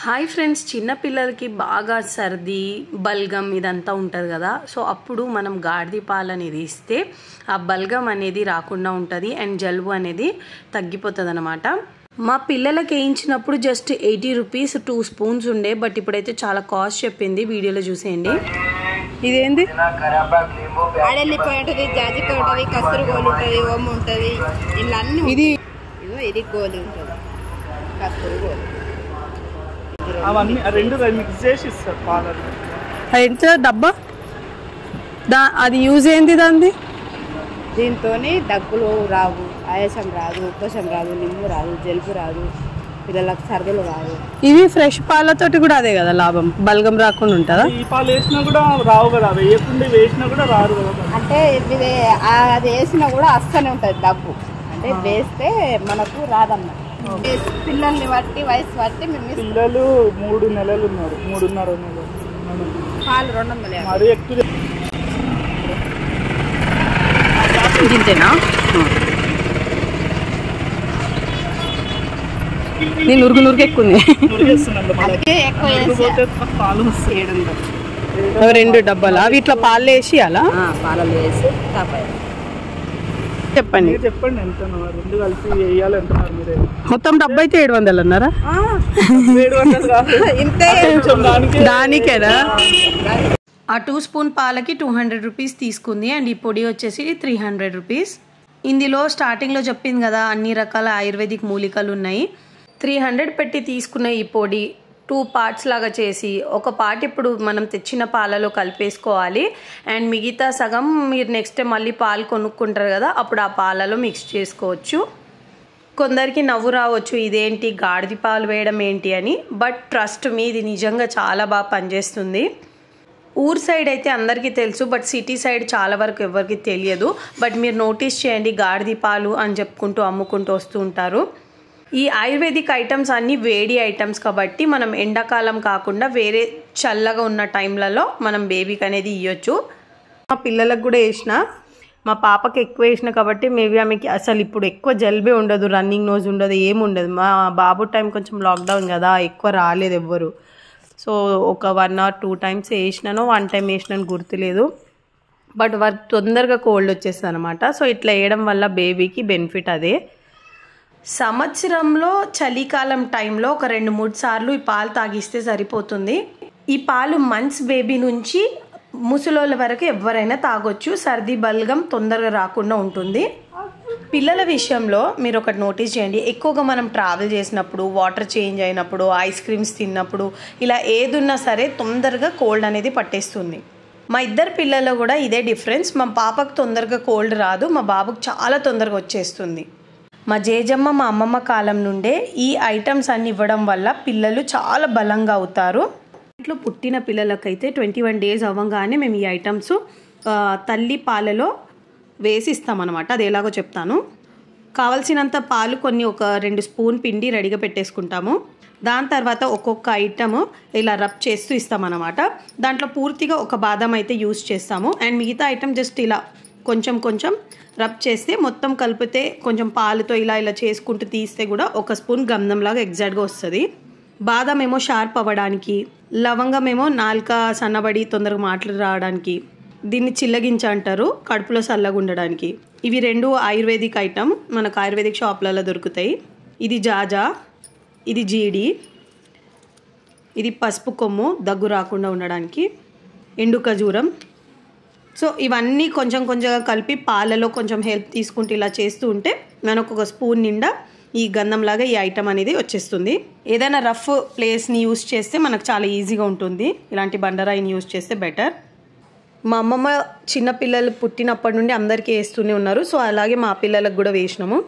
Hi friends, చిన్న పిల్లలకి బాగా సర్ది బల్గం ఇదంతా ఉంటుంది కదా. సో అప్పుడు మనం గాడిద పాలు అనేది ఇస్తే ఆ బల్గం అనేది రాకుండా ఉంటుంది అండ్ జలుబు అనేది తగ్గిపోతుంది అనమాట. మా పిల్లలకి వేయించినప్పుడు జస్ట్ 80 రూపీస్ 2 స్పూన్స్ ఉండే, బట్ ఇప్పుడైతే చాలా కాస్ట్ చెప్పింది. వీడియోలో చూసేయండి. ఇదేంది ఆడెల్లిపోయి ఉంటుంది, జాజికాయ ఉంటుంది, కస్తూరి గోలు ఉంటుంది, ఓము ఉంటుంది, ఇలా అన్ని. ఇది గోలు ఉంటుంది, కస్తూరి గోలు అవన్నీ రెండు మిక్స్ చేసి ఇస్తారు పాలలు. ఎంత డబ్బా అది యూజ్ ఏంది దాన్ని? దీంతో దగ్గులు రావు, ఆయాసం రాదు, ఉప్పసం రాదు, నిమ్ము రాదు, జలుబు రాదు, పిల్లలకు సర్దులు రావు. ఇవి ఫ్రెష్ పాలతోటి కూడా అదే కదా లాభం, బల్గం రాకుండా ఉంటుందా? ఈ పాలు వేసినా కూడా రావు కదా, వేయకుండా వేసినా కూడా రారు కదా. అంటే ఇది అది వేసినా కూడా అస్తనే ఉంటుంది దగ్గు, అంటే వేస్తే మనకు రాదన్నమాట. పిల్లల్ని బట్టి వయసు బట్టి పిల్లలు 3 నెలలు ఉన్నారు, 3.5 నెలలు పాలు 200 మరి ఎక్కువ. ఇంతేనా? నేను నురుగు ఎక్కువ పాలు 2 డబ్బాలు అవి ఇట్లా పాలు వేసి అలా పాలలో వేసి చెప్పండి చెప్పండి ఎంత రెండు కలిసి వేయాలి అంటున్నారు మీరే? మొత్తం డబ్బా అయితే 700 అన్నారా? 700 కాదు, దానికేనా? ఆ 2 స్పూన్ పాలకి 200 రూపీస్ తీసుకుంది అండ్ ఈ పొడి వచ్చేసి 300 రూపీస్. ఇందులో స్టార్టింగ్లో చెప్పింది కదా అన్ని రకాల ఆయుర్వేదిక్ మూలికలు ఉన్నాయి. 300 పెట్టి తీసుకున్న ఈ పొడి 2 పార్ట్స్ లాగా చేసి ఒక పార్ట్ ఇప్పుడు మనం తెచ్చిన పాలలో కలిపేసుకోవాలి అండ్ మిగతా సగం మీరు నెక్స్ట్ మళ్ళీ పాలు కొనుక్కుంటారు కదా, అప్పుడు ఆ పాలలో మిక్స్ చేసుకోవచ్చు. కొందరికి నవ్వు రావచ్చు, ఇదేంటి గాడిద పాలు వేయడం ఏంటి అని, బట్ ట్రస్ట్ మీ ఇది నిజంగా చాలా బాగా పనిచేస్తుంది. ఊరు సైడ్ అయితే అందరికీ తెలుసు, బట్ సిటీ సైడ్ చాలా వరకు ఎవరికి తెలియదు. బట్ మీరు నోటీస్ చేయండి, గాడిద పాలు అని చెప్పుకుంటూ అమ్ముకుంటూ వస్తూ ఉంటారు. ఈ ఆయుర్వేదిక్ ఐటమ్స్ అన్నీ వేడి ఐటమ్స్ కాబట్టి మనం ఎండాకాలం కాకుండా వేరే చల్లగా ఉన్న టైంలలో మనం బేబీకి అనేది ఇవ్వచ్చు. మా పిల్లలకు కూడా వేసిన, మా పాపకి ఎక్కువ వేసిన కాబట్టి మేబీ ఆమెకి అసలు ఇప్పుడు ఎక్కువ జలుబే ఉండదు, రన్నింగ్ నోజ్ ఉండదు, ఏముండదు. మా బాబు టైం కొంచెం లాక్డౌన్ కదా, ఎక్కువ రాలేదు ఎవ్వరు. సో ఒక 1 or 2 టైమ్స్ వేసినాను, 1 టైం వేసినాను గుర్తులేదు. బట్ వారికి తొందరగా కోల్డ్ వచ్చేస్తుంది అనమాట. సో ఇట్లా వేయడం వల్ల బేబీకి బెనిఫిట్ అదే. సంవత్సరంలో చలికాలం టైంలో ఒక 2-3 సార్లు ఈ పాలు తాగిస్తే సరిపోతుంది. ఈ పాలు మంత్స్ బేబీ నుంచి ముసలోళ్ళ వరకు ఎవరైనా తాగొచ్చు. సర్ది బల్గం తొందరగా రాకుండా ఉంటుంది. పిల్లల విషయంలో మీరు ఒకటి నోటీస్ చేయండి, ఎక్కువగా మనం ట్రావెల్ చేసినప్పుడు, వాటర్ చేంజ్ అయినప్పుడు, ఐస్ క్రీమ్స్ తిన్నప్పుడు, ఇలా ఏదున్నా సరే తొందరగా కోల్డ్ అనేది పట్టేస్తుంది. మా 2 పిల్లల్లో కూడా ఇదే డిఫరెన్స్. మా పాపకు తొందరగా కోల్డ్ రాదు, మా బాబుకు చాలా తొందరగా వచ్చేస్తుంది. మా జేజమ్మ మా అమ్మమ్మ కాలం నుండే ఈ ఐటమ్స్ అన్ని ఇవ్వడం వల్ల పిల్లలు చాలా బలంగా అవుతారు. ఇంట్లో పుట్టిన పిల్లలకైతే 21 డేస్ అవ్వగానే మేము ఈ ఐటమ్స్ తల్లి పాలలో వేసి ఇస్తామన్నమాట. అది ఎలాగో చెప్తాను. కావలసినంత పాలు కొన్ని ఒక 2 స్పూన్ పిండి రెడీగా పెట్టేసుకుంటాము. దాని తర్వాత ఒక్కొక్క ఐటమ్ ఇలా రబ్ చేస్తూ ఇస్తామన్నమాట. దాంట్లో పూర్తిగా ఒక బాదం అయితే యూస్ చేస్తాము అండ్ మిగతా ఐటమ్ జస్ట్ ఇలా కొంచెం కొంచెం రబ్ చేస్తే మొత్తం కలిపితే కొంచెం పాలుతో ఇలా ఇలా చేసుకుంటూ తీస్తే కూడా 1 స్పూన్ గంధంలాగా ఎగ్జాక్ట్గా వస్తుంది. బాదం ఏమో షార్ప్ అవ్వడానికి, లవంగం ఏమో నాలుక సన్నబడి తొందరగా మాటలు రావడానికి, దీన్ని చిల్లగించ అంటారు, కడుపులో చల్లగా ఉండడానికి. ఇవి 2 ఆయుర్వేదిక్ ఐటమ్ మనకు ఆయుర్వేదిక్ షాప్లలో దొరుకుతాయి. ఇది జాజా, ఇది జీడి, ఇది పసుపు కొమ్ము దగ్గు రాకుండా ఉండడానికి, ఎండు ఖజూరం. సో ఇవన్నీ కొంచెం కొంచెంగా కలిపి పాలలో కొంచెం హెల్ప్ తీసుకుంటూ ఇలా చేస్తూ ఉంటే మనకు 1 స్పూన్ నిండా ఈ గంధంలాగా ఈ ఐటమ్ అనేది వచ్చేస్తుంది. ఏదైనా రఫ్ ప్లేస్ని యూస్ చేస్తే మనకు చాలా ఈజీగా ఉంటుంది. ఇలాంటి బండరాయిని యూస్ చేస్తే బెటర్. మా అమ్మమ్మ చిన్న పిల్లలు పుట్టినప్పటి నుండి అందరికీ వేస్తూనే ఉన్నారు. సో అలాగే మా పిల్లలకు కూడా వేసినాము.